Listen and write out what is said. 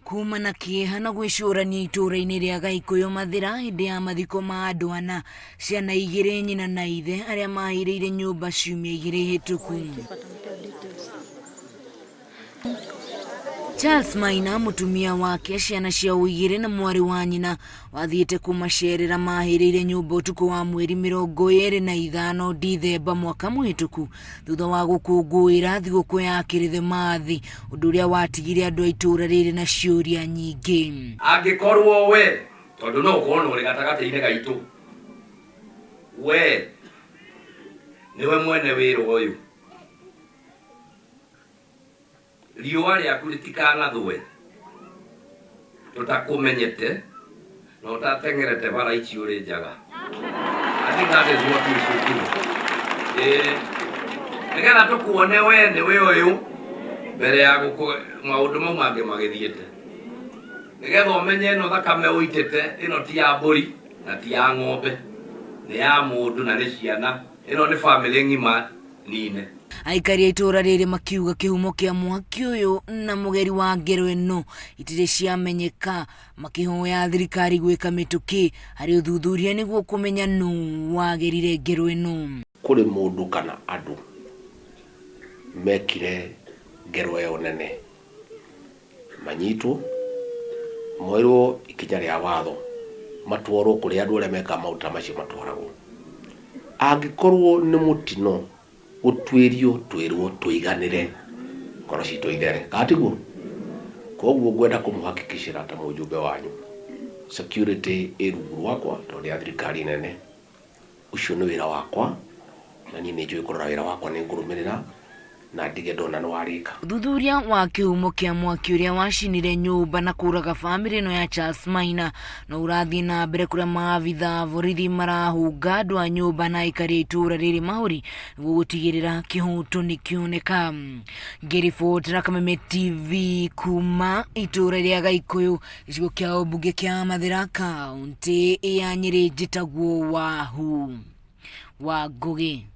kuma na kieha na gwicurania itura-ini ria Gaikuyu Mathira hindi ya mathiko ma andu ana ciana igiri nyina na ithe aria mahiriire nyumba ciumia igiri hituku. Charles Maina mutumia wake ciana cia uigiri na mwari wa nyina wathiite kumacerera mahiriire nyumba utuku wa mweri 25 Dithemba mwaka muhituku thutha wa gukunguira thiguku ya Kirithimathi undu uria watigire andu a itura riri na ciuria nyingi. Angikorwo we tondu no ukorwo uri gatagati-ini gaitu we niwe mwene wira uyu riua riaku ritikanathwe tutakumenyete na utatengerete bara ici uri njaga. I think that is what we should do. Nigetha tukuone we niwe uyu mbere ya maundu mau mangi magithiete, nigetha umenye ino thakame uitite ino ti ya mburi na ti ya ng'ombe, ni ya mundu na ni ciana, ino ni family ng'ima nine. Aikari a itura riri makiuga kihumo kia mwaki uyu na mugeri wa ngero ino itire ciamenyeka, makihoya thirikari gwika mituki hari uthuthuria niguo kumenya nu wagerire ngero ino. Kuri mundu kana andu mekire ngero yo nene manyitwo moiro ikinya ria watho matworo kuri andu aria meka mauta macio matwaragwo. Angikorwo ni mutino utwirio twirwo tuiganire ngoro citu ithere katiguo. Koguo ngwenda kumuhakikishira ta mujumbe wanyu security rungu rwakwa tondu ya thirikari nene ucio ni wira wakwa na ni njui kurora wira wakwa ni ngurumirira na ndige ndona ni warika. Uthuthuria wa kihumo kia mwaki uria wacinire nyumba na kuraga family no ya Charles Maina no urathii na mbere kuria maabitha borithi marahunga andu a nyumba na aikari itura riri mahuri niguo gutigirira kihuto ni kioneka. Ngiribotera Kameme TV kuma itura ria Gaikuyu gicigo kia ubunge kia Mathira kaunti ya Nyeri njitagwo Wahu wa Ngugi.